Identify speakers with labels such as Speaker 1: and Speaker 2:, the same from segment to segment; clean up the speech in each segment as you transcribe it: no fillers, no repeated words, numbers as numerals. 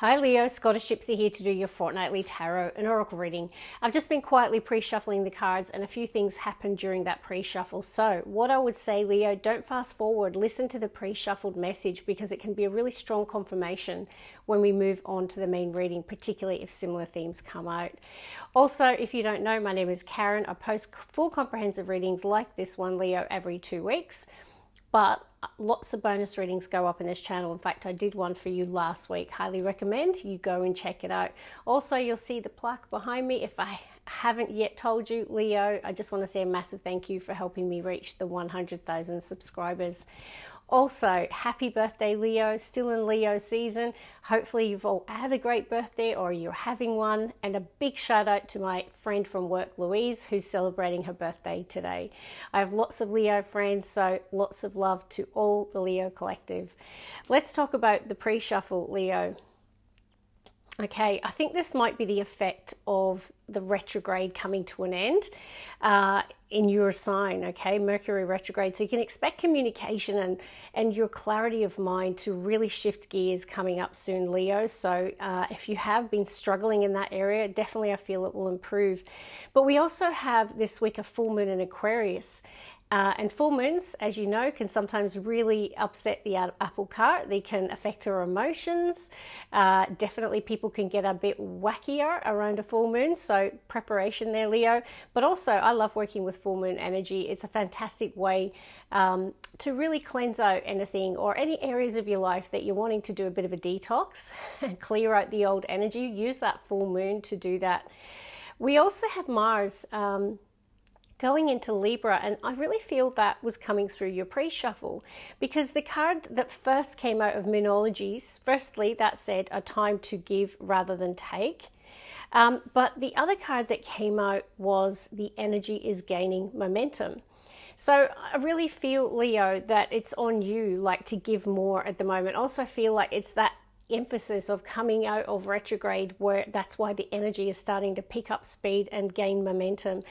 Speaker 1: Hi Leo, Scottish Gypsy here to do your fortnightly tarot and oracle reading. I've just been quietly pre-shuffling the cards and a few things happened during that pre-shuffle. So what I would say, Leo, don't fast forward. Listen to the pre-shuffled message because it can be a really strong confirmation when we move on to the main reading, particularly if similar themes come out. Also, if you don't know, my name is Karen. I post full comprehensive readings like this one, Leo, every 2 weeks. But lots of bonus readings go up in this channel. In fact, I did one for you last week. Highly recommend you go and check it out. Also, you'll see the plaque behind me. If I haven't yet told you, Leo, I just want to say a massive thank you for helping me reach the 100,000 subscribers. Also, happy birthday, Leo. Still in Leo season. Hopefully you've all had a great birthday or you're having one. And a big shout out to my friend from work, Louise, who's celebrating her birthday today. I have lots of Leo friends, so lots of love to all the Leo collective. Let's talk about the pre-shuffle, Leo. Okay, I think this might be the effect of the retrograde coming to an end in your sign, okay, Mercury retrograde. So you can expect communication and your clarity of mind to really shift gears coming up soon, Leo. So if you have been struggling in that area, definitely I feel it will improve. But we also have this week a full moon in Aquarius. And full moons, as you know, can sometimes really upset the apple cart. They can affect our emotions. Definitely people can get a bit wackier around a full moon. So preparation there, Leo. But also I love working with full moon energy. It's a fantastic way to really cleanse out anything or any areas of your life that you're wanting to do a bit of a detox and clear out the old energy. Use that full moon to do that. We also have Mars going into Libra, and I really feel that was coming through your pre-shuffle because the card that first came out of Moonology, firstly, that said a time to give rather than take. But the other card that came out was the energy is gaining momentum. So I really feel, Leo, that it's on you, like, to give more at the moment. Also feel like it's that emphasis of coming out of retrograde where that's why the energy is starting to pick up speed and gain momentum.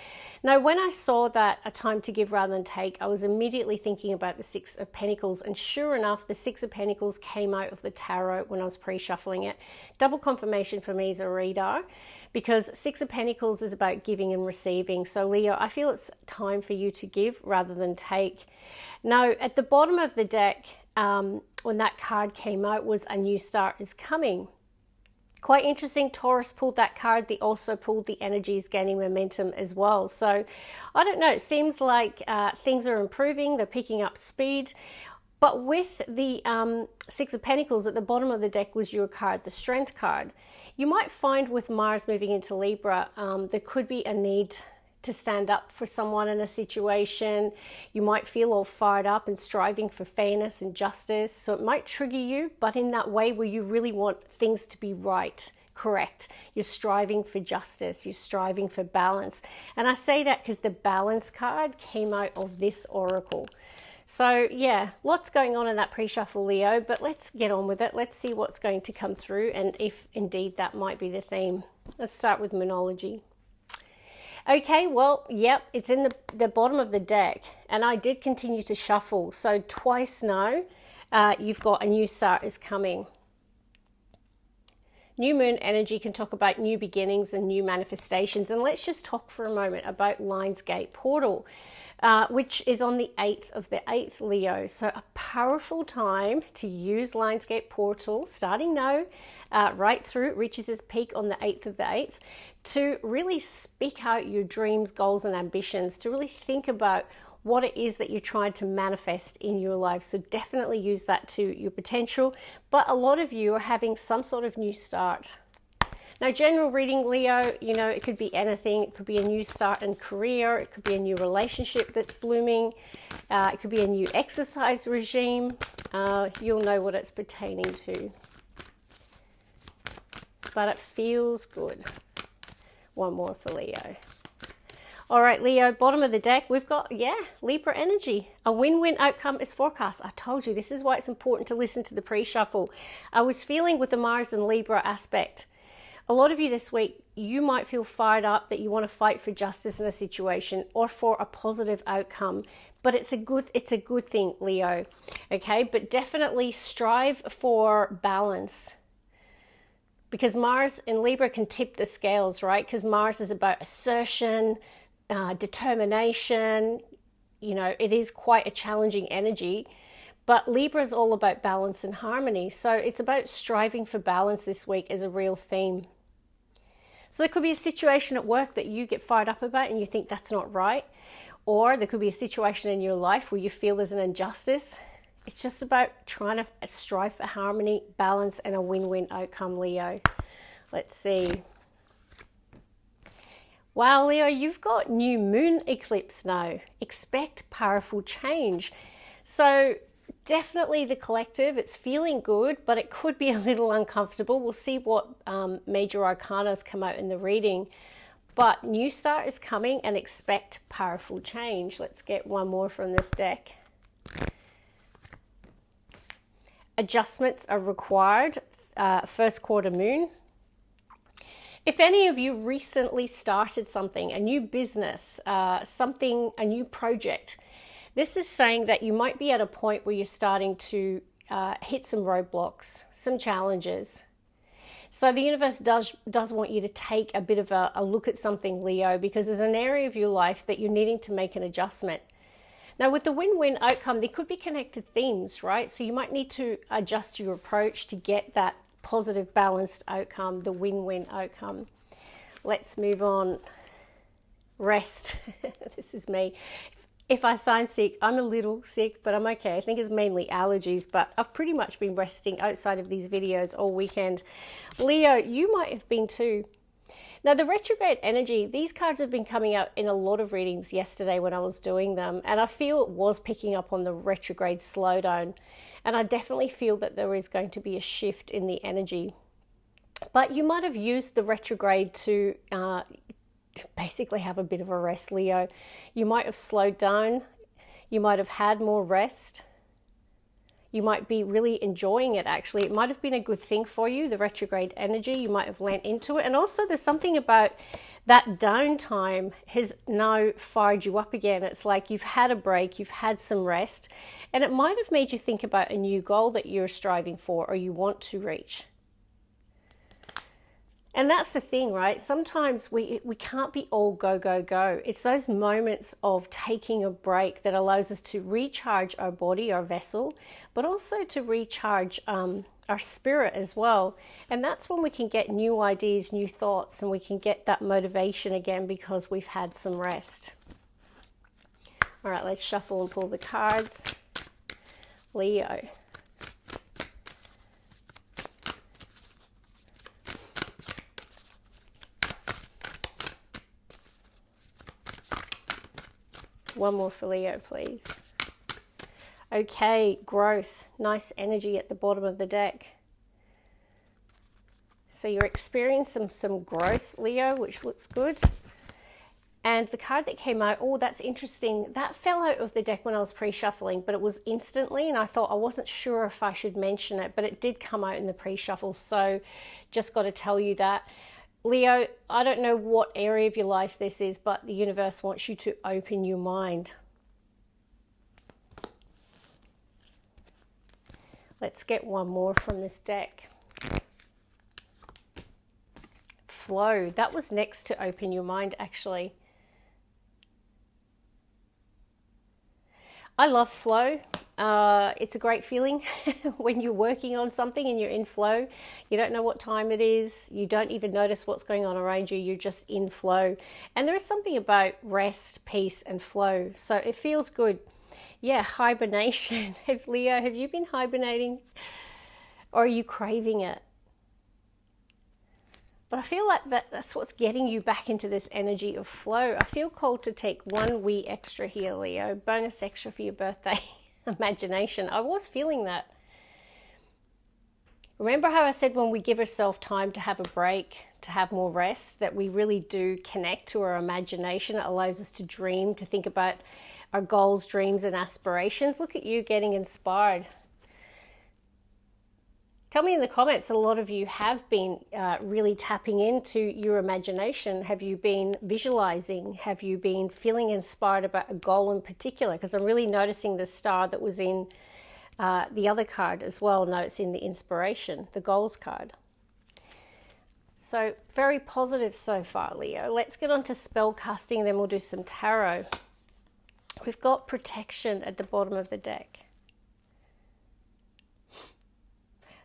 Speaker 1: Now, when I saw that a time to give rather than take, I was immediately thinking about the Six of Pentacles, and sure enough, the Six of Pentacles came out of the tarot when I was pre-shuffling it. Double confirmation for me as a reader, because Six of Pentacles is about giving and receiving. So Leo, I feel it's time for you to give rather than take. Now, at the bottom of the deck, when that card came out, was a new start is coming. Quite interesting, Taurus pulled that card. They also pulled the energies gaining momentum as well. So I don't know, it seems like things are improving, they're picking up speed. But with the Six of Pentacles at the bottom of the deck was your card, the Strength card. You might find with Mars moving into Libra, there could be a need to stand up for someone in a situation. You might feel all fired up and striving for fairness and justice. So it might trigger you, but in that way where you really want things to be right, correct. You're striving for justice. You're striving for balance. And I say that because the Balance card came out of this oracle. So yeah, lots going on in that pre-shuffle, Leo, but let's get on with it. Let's see what's going to come through and if indeed that might be the theme. Let's start with Moonology. Okay, well, yep, it's in the bottom of the deck, and I did continue to shuffle. So twice now, you've got a new start is coming. New moon energy can talk about new beginnings and new manifestations. And let's just talk for a moment about Lionsgate Portal, which is on the 8th of the 8th, Leo. So a powerful time to use Lionsgate Portal, starting now, right through. It reaches its peak on the 8th of the 8th, to really speak out your dreams, goals, and ambitions, to really think about what it is that you're trying to manifest in your life. So definitely use that to your potential. But a lot of you are having some sort of new start. Now, general reading, Leo, you know, it could be anything. It could be a new start in career. It could be a new relationship that's blooming. It could be a new exercise regime. You'll know what it's pertaining to. But it feels good. One more for Leo. All right, Leo, bottom of the deck, we've got, Libra energy. A win-win outcome is forecast. I told you, this is why it's important to listen to the pre-shuffle. I was feeling with the Mars and Libra aspect, a lot of you this week, you might feel fired up that you want to fight for justice in a situation or for a positive outcome. But it's a good thing, Leo. Okay, but definitely strive for balance. because Mars in Libra can tip the scales, right? Because Mars is about assertion, determination. You know, it is quite a challenging energy, but Libra is all about balance and harmony. So it's about striving for balance this week as a real theme. So there could be a situation at work that you get fired up about and you think that's not right. Or there could be a situation in your life where you feel there's an injustice. It's just about trying to strive for harmony, balance, and a win-win outcome, Leo. Let's see. Wow, Leo, you've got new moon eclipse now. Expect powerful change. So definitely the collective, it's feeling good, but it could be a little uncomfortable. We'll see what major arcanas come out in the reading. But new start is coming and expect powerful change. Let's get one more from this deck. Adjustments are required, first quarter moon. If any of you recently started something, a new business, a new project, this is saying that you might be at a point where you're starting to hit some roadblocks, some challenges. So the universe does want you to take a bit of a look at something, Leo, because there's an area of your life that you're needing to make an adjustment. Now, with the win-win outcome, there could be connected themes, right? So you might need to adjust your approach to get that positive, balanced outcome, the win-win outcome. Let's move on. Rest. This is me. If I sound sick, I'm a little sick, but I'm okay. I think it's mainly allergies, but I've pretty much been resting outside of these videos all weekend. Leo, you might have been too. Now, the retrograde energy, these cards have been coming out in a lot of readings yesterday when I was doing them, and I feel it was picking up on the retrograde slowdown, and I definitely feel that there is going to be a shift in the energy. But you might have used the retrograde to basically have a bit of a rest, Leo. You might have slowed down. You might have had more rest. You might be really enjoying it, actually. It might have been a good thing for you, the retrograde energy. You might have lent into it. And also there's something about that downtime has now fired you up again. It's like you've had a break, you've had some rest, and it might have made you think about a new goal that you're striving for or you want to reach. And that's the thing, right? Sometimes we can't be all go, go, go. It's those moments of taking a break that allows us to recharge our body, our vessel, but also to recharge our spirit as well. And that's when we can get new ideas, new thoughts, and we can get that motivation again because we've had some rest. All right, let's shuffle and pull the cards. Leo. One more for Leo, please. Okay, growth. Nice energy at the bottom of the deck. So you're experiencing some growth, Leo, which looks good. And the card that came out, oh, that's interesting. That fell out of the deck when I was pre-shuffling, but it was instantly, and I thought I wasn't sure if I should mention it, but it did come out in the pre-shuffle, so just got to tell you that. Leo, I don't know what area of your life this is, but the universe wants you to open your mind. Let's get one more from this deck. Flow. That was next to open your mind, actually. I love flow. It's a great feeling when you're working on something and you're in flow. You don't know what time it is. You don't even notice what's going on around you. You're just in flow. And there is something about rest, peace, and flow. So it feels good. Yeah, hibernation. Leo, have you been hibernating? Or are you craving it? But I feel like that's what's getting you back into this energy of flow. I feel called to take one wee extra here, Leo. Bonus extra for your birthday. Imagination. I was feeling that. Remember how I said when we give ourselves time to have a break, to have more rest, that we really do connect to our imagination. It allows us to dream, to think about our goals, dreams, and aspirations. Look at you getting inspired. Tell me in the comments, a lot of you have been really tapping into your imagination. Have you been visualizing? Have you been feeling inspired about a goal in particular? Because I'm really noticing the star that was in the other card as well. No, it's in the inspiration, the goals card. So very positive so far, Leo. Let's get on to spellcasting, then we'll do some tarot. We've got protection at the bottom of the deck.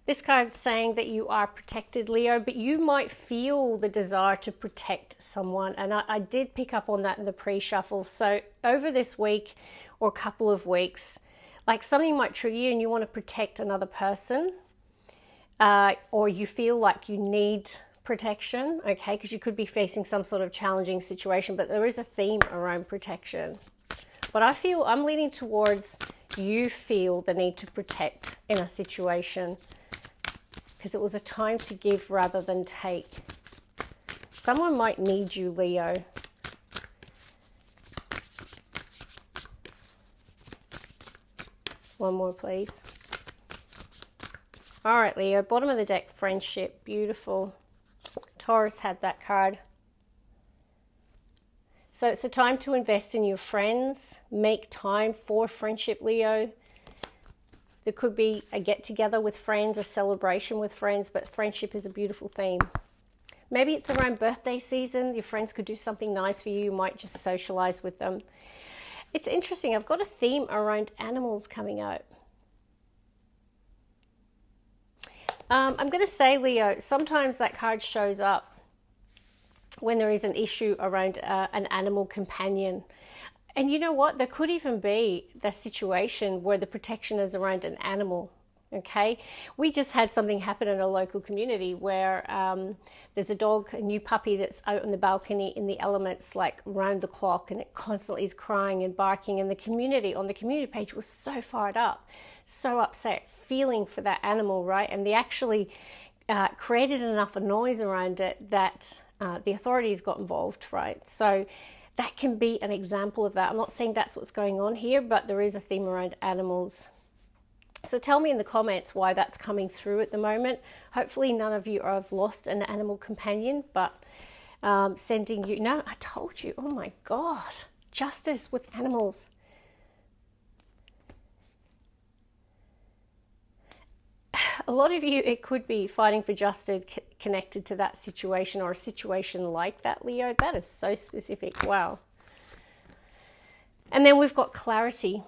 Speaker 1: This card's saying that you are protected, Leo, but you might feel the desire to protect someone. And I did pick up on that in the pre-shuffle. So over this week or a couple of weeks, like something might trigger you and you want to protect another person, or you feel like you need protection, okay, because you could be facing some sort of challenging situation, but there is a theme around protection. But I feel I'm leaning towards you feel the need to protect in a situation, because it was a time to give rather than take. Someone might need you, Leo. One more, please. All right, Leo, bottom of the deck, friendship, beautiful. Taurus had that card. So it's a time to invest in your friends, make time for friendship, Leo. There could be a get-together with friends, a celebration with friends, but friendship is a beautiful theme. Maybe it's around birthday season. Your friends could do something nice for you. You might just socialize with them. It's interesting. I've got a theme around animals coming out. I'm going to say, Leo, sometimes that card shows up when there is an issue around an animal companion. And you know what? There could even be the situation where the protection is around an animal, okay? We just had something happen in a local community where there's a dog, a new puppy that's out on the balcony in the elements, like round the clock, and it constantly is crying and barking. And the community, on the community page, was so fired up, so upset, feeling for that animal, right? And they actually created enough noise around it that the authorities got involved, right? So that can be an example of that. I'm not saying that's what's going on here, but there is a theme around animals. So tell me in the comments why that's coming through at the moment. Hopefully none of you have lost an animal companion, but sending you... No, I told you. Oh my God. Justice with animals. A lot of you, it could be fighting for justice connected to that situation or a situation like that, Leo. That is so specific. Wow. And then we've got clarity.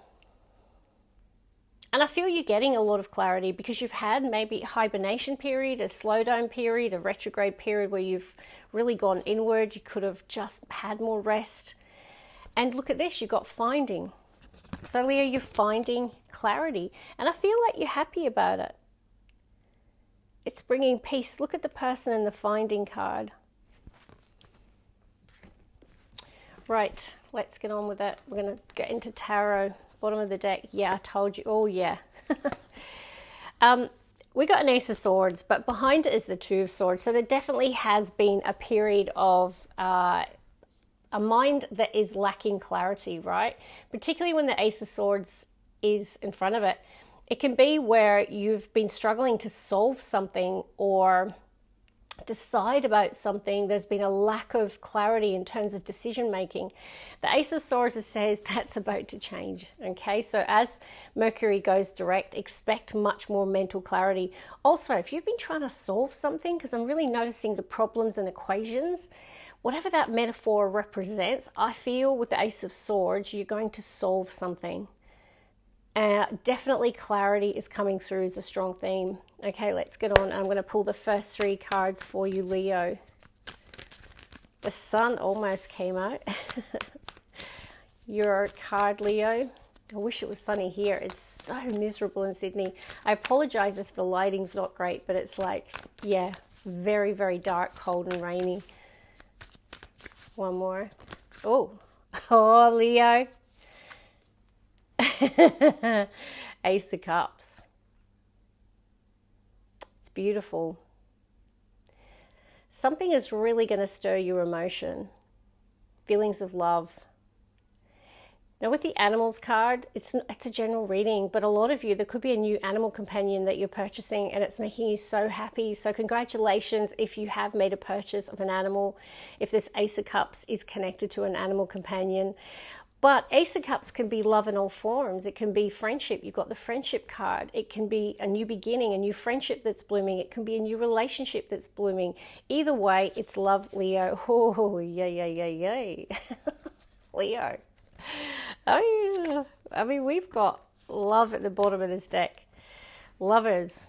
Speaker 1: And I feel you're getting a lot of clarity because you've had maybe a hibernation period, a slowdown period, a retrograde period where you've really gone inward. You could have just had more rest. And look at this, you got finding. So Leo, you're finding clarity. And I feel like you're happy about it. It's bringing peace. Look at the person in the finding card. Right, let's get on with it. We're going to get into tarot. Bottom of the deck. Yeah, I told you. Oh, yeah. We got an Ace of Swords, but behind it is the Two of Swords. So there definitely has been a period of a mind that is lacking clarity, right? Particularly when the Ace of Swords is in front of it. It can be where you've been struggling to solve something or decide about something. There's been a lack of clarity in terms of decision making. The Ace of Swords says that's about to change. Okay, so as Mercury goes direct, expect much more mental clarity. Also, if you've been trying to solve something, because I'm really noticing the problems and equations, whatever that metaphor represents, I feel with the Ace of Swords, you're going to solve something. Definitely clarity is coming through as a strong theme. Okay, let's get on. I'm going to pull the first three cards for you, Leo. The sun almost came out. Your card, Leo. I wish it was sunny here. It's so miserable in Sydney. I apologize if the lighting's not great, but it's like, yeah, very, very dark, cold and rainy. One more. Oh, Leo. Ace of Cups. It's beautiful. Something is really going to stir your emotion. Feelings of love. Now with the animals card, it's a general reading, but a lot of you, there could be a new animal companion that you're purchasing and it's making you so happy. So congratulations if you have made a purchase of an animal, if this Ace of Cups is connected to an animal companion. But Ace of Cups can be love in all forms. It can be friendship. You've got the friendship card. It can be a new beginning, a new friendship that's blooming. It can be a new relationship that's blooming. Either way, it's love, Leo. Oh, yay, yay, yay, yay. Leo. Oh, yeah. I mean, we've got love at the bottom of this deck. Lovers.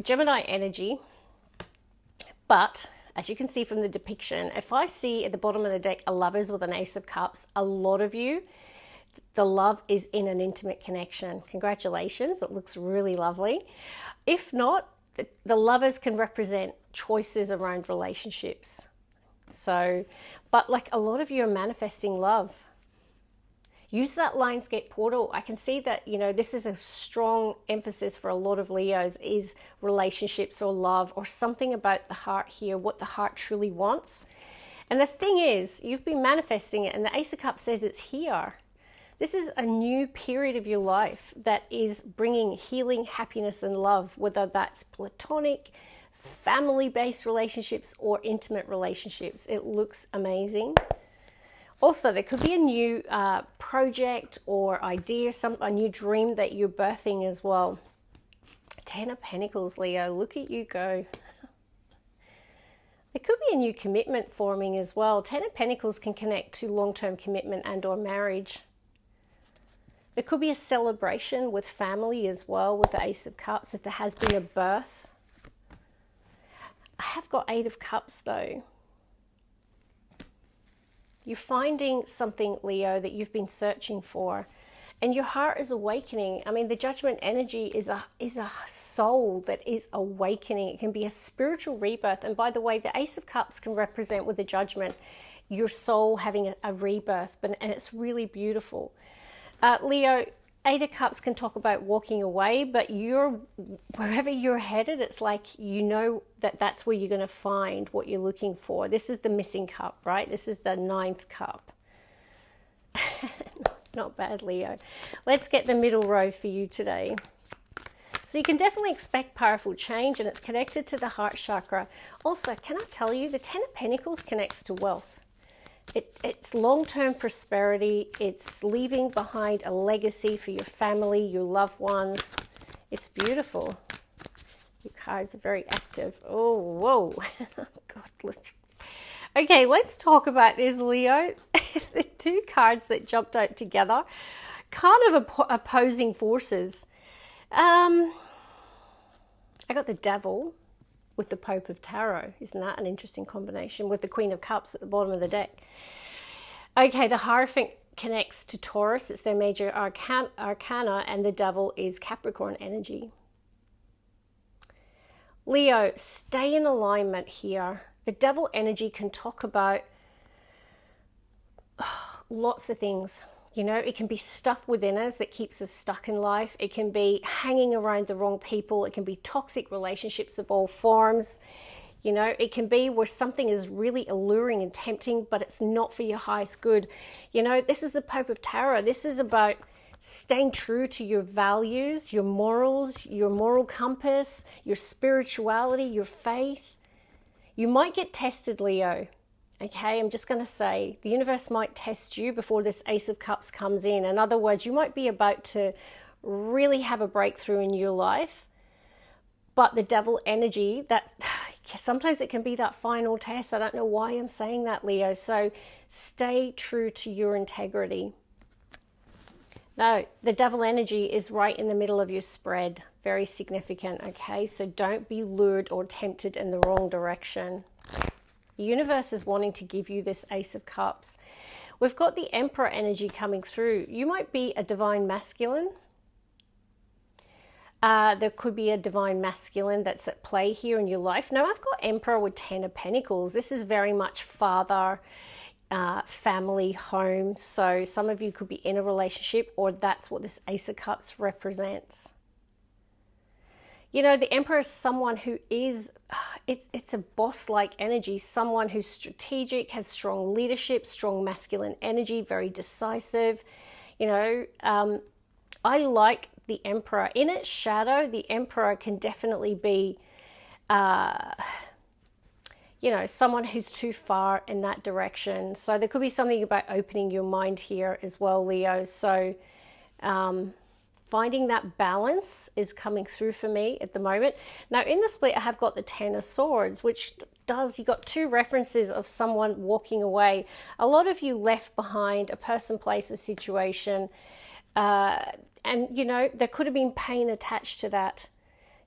Speaker 1: Gemini energy. But as you can see from the depiction, if I see at the bottom of the deck a lovers with an Ace of Cups, a lot of you, the love is in an intimate connection. Congratulations, it looks really lovely. If not, the lovers can represent choices around relationships. So, but like a lot of you are manifesting love. Use that Lionsgate portal. I can see that, you know, this is a strong emphasis for a lot of Leos, is relationships or love or something about the heart here, what the heart truly wants. And the thing is, you've been manifesting it, and the Ace of Cups says it's here. This is a new period of your life that is bringing healing, happiness, and love, whether that's platonic, family-based relationships, or intimate relationships. It looks amazing. Also, there could be a new project or idea, a new dream that you're birthing as well. 10 of Pentacles, Leo. Look at you go. There could be a new commitment forming as well. 10 of Pentacles can connect to long-term commitment and or marriage. There could be a celebration with family as well with the Ace of Cups if there has been a birth. I have got 8 of Cups though. You're finding something, Leo, that you've been searching for, and your heart is awakening. I mean, the Judgment energy is a soul that is awakening. It can be a spiritual rebirth. And by the way, the Ace of Cups can represent with the Judgment your soul having a rebirth, and it's really beautiful. Leo, 8 of Cups can talk about walking away, but wherever you're headed, it's like you know that that's where you're going to find what you're looking for. This is the missing cup, right? This is the 9th cup. Not bad, Leo. Let's get the middle row for you today. So you can definitely expect powerful change, and it's connected to the heart chakra. Also, can I tell you, the 10 of Pentacles connects to wealth. It's long-term prosperity. It's leaving behind a legacy for your family, your loved ones. It's beautiful. Your cards are very active. Oh, whoa. God. Okay, let's talk about this, Leo. The 2 cards that jumped out together, kind of opposing forces. I got the Devil with the Pope of Tarot. Isn't that an interesting combination with the Queen of Cups at the bottom of the deck? Okay, the Hierophant connects to Taurus. It's their major arcana, and the Devil is Capricorn energy. Leo, stay in alignment here. The Devil energy can talk about lots of things. You know, it can be stuff within us that keeps us stuck in life. It can be hanging around the wrong people. It can be toxic relationships of all forms. You know, it can be where something is really alluring and tempting, but it's not for your highest good. You know, this is the Pope of Tarot. This is about staying true to your values, your morals, your moral compass, your spirituality, your faith. You might get tested, Leo. Okay, I'm just going to say the universe might test you before this Ace of Cups comes in. In other words, you might be about to really have a breakthrough in your life. But the Devil energy, that sometimes it can be that final test. I don't know why I'm saying that, Leo. So stay true to your integrity. No, the Devil energy is right in the middle of your spread. Very significant, okay? So don't be lured or tempted in the wrong direction. The universe is wanting to give you this Ace of Cups. We've got the Emperor energy coming through. You might be a divine masculine. There could be a divine masculine that's at play here in your life. Now, I've got Emperor with 10 of Pentacles. This is very much father, family, home. So some of you could be in a relationship, or that's what this Ace of Cups represents. You know, the Emperor is someone who is, it's a boss-like energy, someone who's strategic, has strong leadership, strong masculine energy, very decisive. You know, I like the Emperor. In its shadow, the Emperor can definitely be, you know, someone who's too far in that direction. So there could be something about opening your mind here as well, Leo. So finding that balance is coming through for me at the moment. Now in the split, I have got the Ten of Swords, which does, you got two references of someone walking away. A lot of you left behind a person, place, a situation. And, you know, there could have been pain attached to that.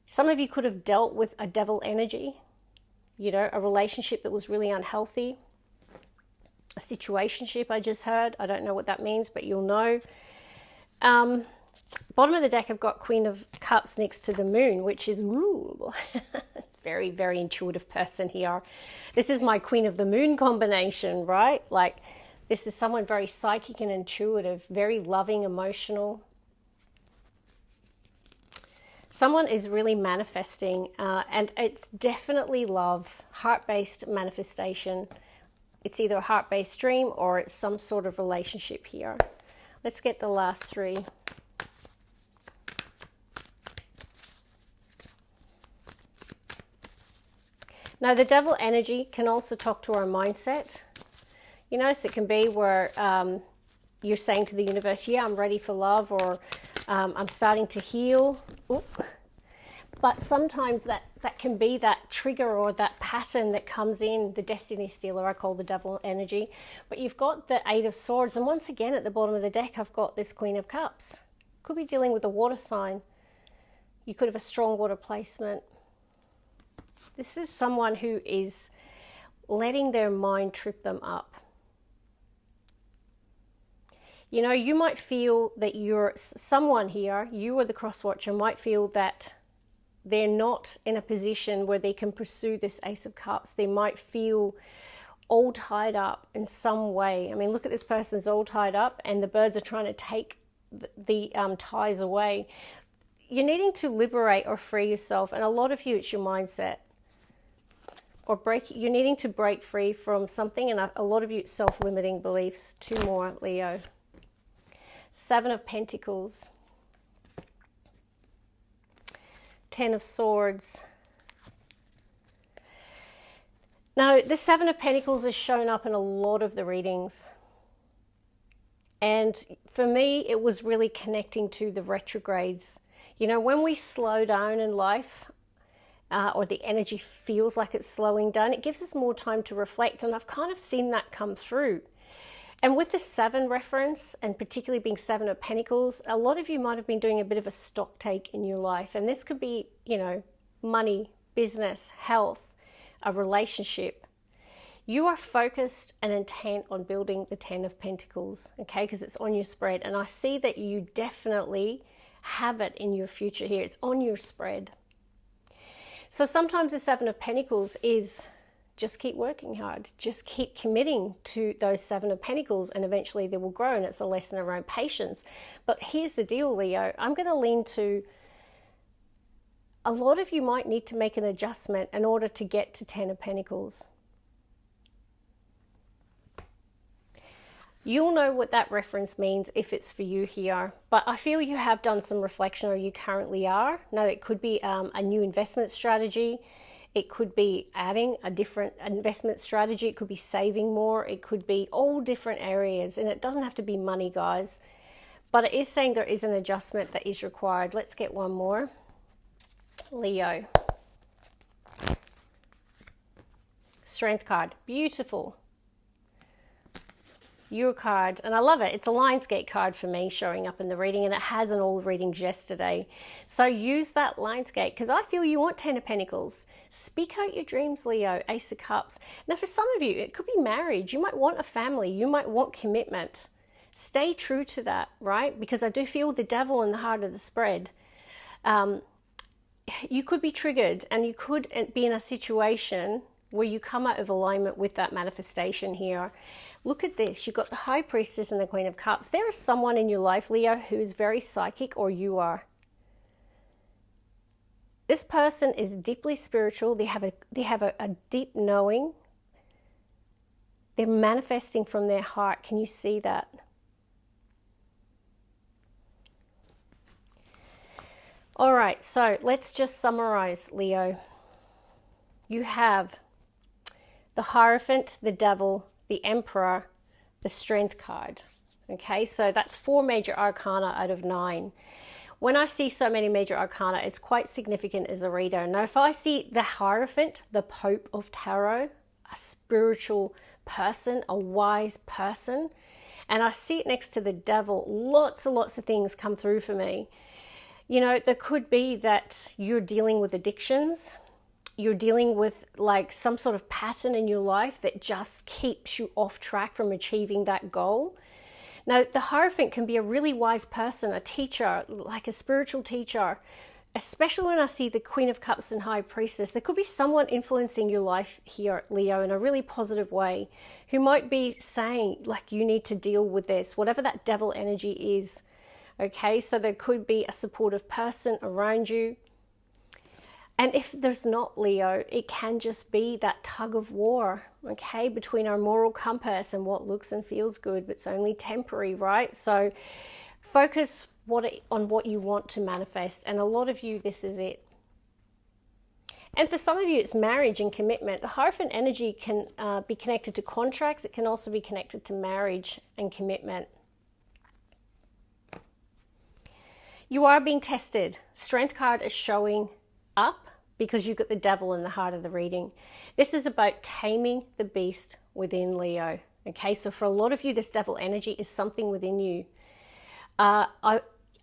Speaker 1: Some of you could have dealt with a devil energy, you know, a relationship that was really unhealthy, a situationship I just heard. I don't know what that means, but you'll know. Bottom of the deck, I've got Queen of Cups next to the Moon, which is, ooh, it's very, very intuitive person here. This is my Queen of the Moon combination, right? Like, this is someone very psychic and intuitive, very loving, emotional. Someone is really manifesting, and it's definitely love, heart-based manifestation. It's either a heart-based dream or it's some sort of relationship here. Let's get the last three. Now, the devil energy can also talk to our mindset. You notice it can be where you're saying to the universe, yeah, I'm ready for love, or I'm starting to heal. Oop. But sometimes that can be that trigger or that pattern that comes in, the destiny stealer, I call the devil energy. But you've got the Eight of Swords, and once again at the bottom of the deck, I've got this Queen of Cups. Could be dealing with a water sign. You could have a strong water placement. This is someone who is letting their mind trip them up. You know, you might feel that you're someone here, you or the cross watcher might feel that they're not in a position where they can pursue this Ace of Cups. They might feel all tied up in some way. I mean, look at this person's all tied up and the birds are trying to take the ties away. You're needing to liberate or free yourself. And a lot of you, it's your mindset. Or you're needing to break free from something. And a lot of you, it's self-limiting beliefs. Two more, Leo. Seven of Pentacles. Ten of Swords. Now, the Seven of Pentacles has shown up in a lot of the readings. And for me, it was really connecting to the retrogrades. You know, when we slow down in life, or the energy feels like it's slowing down, it gives us more time to reflect. And I've kind of seen that come through. And with the seven reference, and particularly being Seven of Pentacles, a lot of you might have been doing a bit of a stock take in your life. And this could be, you know, money, business, health, a relationship. You are focused and intent on building the Ten of Pentacles, okay, because it's on your spread. And I see that you definitely have it in your future here. It's on your spread. So sometimes the Seven of Pentacles is just keep working hard. Just keep committing to those Seven of Pentacles and eventually they will grow, and it's a lesson around patience. But here's the deal, Leo. I'm going to lean to a lot of you might need to make an adjustment in order to get to Ten of Pentacles. You'll know what that reference means if it's for you here. But I feel you have done some reflection, or you currently are. Now, it could be a new investment strategy. It could be adding a different investment strategy. It could be saving more. It could be all different areas. And it doesn't have to be money, guys. But it is saying there is an adjustment that is required. Let's get one more. Leo. Strength card. Beautiful. Your card, and I love it. It's a Lionsgate card for me showing up in the reading, and it has in all the readings yesterday. So use that Lionsgate, because I feel you want Ten of Pentacles. Speak out your dreams, Leo. Ace of Cups. Now, for some of you, it could be marriage. You might want a family. You might want commitment. Stay true to that, right? Because I do feel the devil in the heart of the spread. You could be triggered, and you could be in a situation where you come out of alignment with that manifestation here. Look at this. You've got the High Priestess and the Queen of Cups. There is someone in your life, Leo, who is very psychic, or you are. This person is deeply spiritual. They have a deep knowing. They're manifesting from their heart. Can you see that? All right, so let's just summarize, Leo. You have the Hierophant, the Devil, the Emperor, the Strength card. Okay, so that's 4 major arcana out of 9. When I see so many major arcana, it's quite significant as a reader. Now, if I see the Hierophant, the Pope of Tarot, a spiritual person, a wise person, and I see it next to the Devil, lots and lots of things come through for me. You know, there could be that you're dealing with addictions. You're dealing with like some sort of pattern in your life that just keeps you off track from achieving that goal. Now, the Hierophant can be a really wise person, a teacher, like a spiritual teacher, especially when I see the Queen of Cups and High Priestess. There could be someone influencing your life here, Leo, in a really positive way, who might be saying, like, you need to deal with this, whatever that devil energy is. Okay, so there could be a supportive person around you. And if there's not, Leo, it can just be that tug of war, okay, between our moral compass and what looks and feels good, but it's only temporary, right? So focus on what you want to manifest. And a lot of you, this is it. And for some of you, it's marriage and commitment. The Hierophant energy can be connected to contracts. It can also be connected to marriage and commitment. You are being tested. Strength card is showing up because you've got the Devil in the heart of the reading. This is about taming the beast within, Leo. Okay, so for a lot of you, this Devil energy is something within you.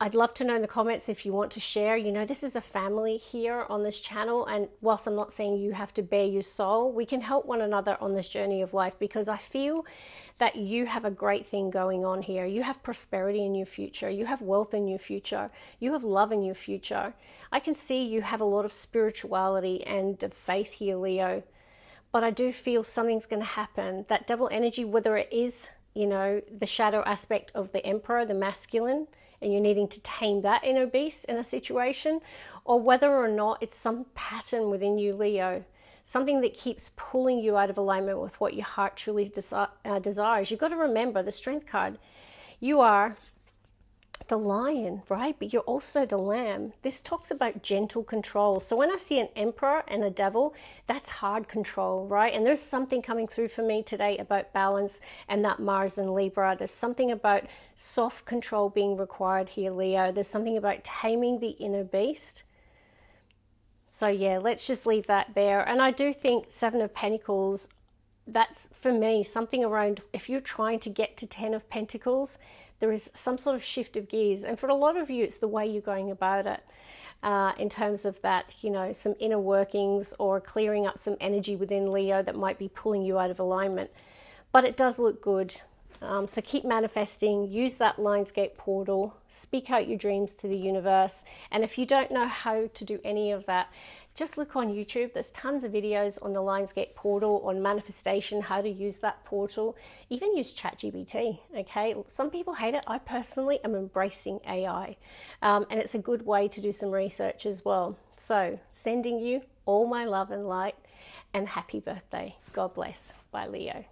Speaker 1: I'd love to know in the comments if you want to share. You know, this is a family here on this channel, and whilst I'm not saying you have to bare your soul, we can help one another on this journey of life, because I feel that you have a great thing going on here. You have prosperity in your future. You have wealth in your future. You have love in your future. I can see you have a lot of spirituality and faith here, Leo. But I do feel something's going to happen. That Devil energy, whether it is, you know, the shadow aspect of the Emperor, the masculine, and you're needing to tame that inner beast in a situation, or whether or not it's some pattern within you, Leo, something that keeps pulling you out of alignment with what your heart truly desires. You've got to remember the Strength card. You are the lion, right? But you're also the lamb. This talks about gentle control. So when I see an Emperor and a Devil, that's hard control, right? And there's something coming through for me today about balance and that Mars and Libra. There's something about soft control being required here, Leo. There's something about taming the inner beast. So yeah, let's just leave that there. And I do think 7 of Pentacles, that's for me something around, if you're trying to get to 10 of Pentacles, there is some sort of shift of gears. And for a lot of you, it's the way you're going about it in terms of that, you know, some inner workings or clearing up some energy within, Leo, that might be pulling you out of alignment. But it does look good. So keep manifesting, use that Lionsgate portal, speak out your dreams to the universe. And if you don't know how to do any of that, just look on YouTube. There's tons of videos on the Lionsgate portal on manifestation, how to use that portal. Even use ChatGPT, okay? Some people hate it. I personally am embracing AI. And it's a good way to do some research as well. So sending you all my love and light, and happy birthday. God bless. Bye, Leo.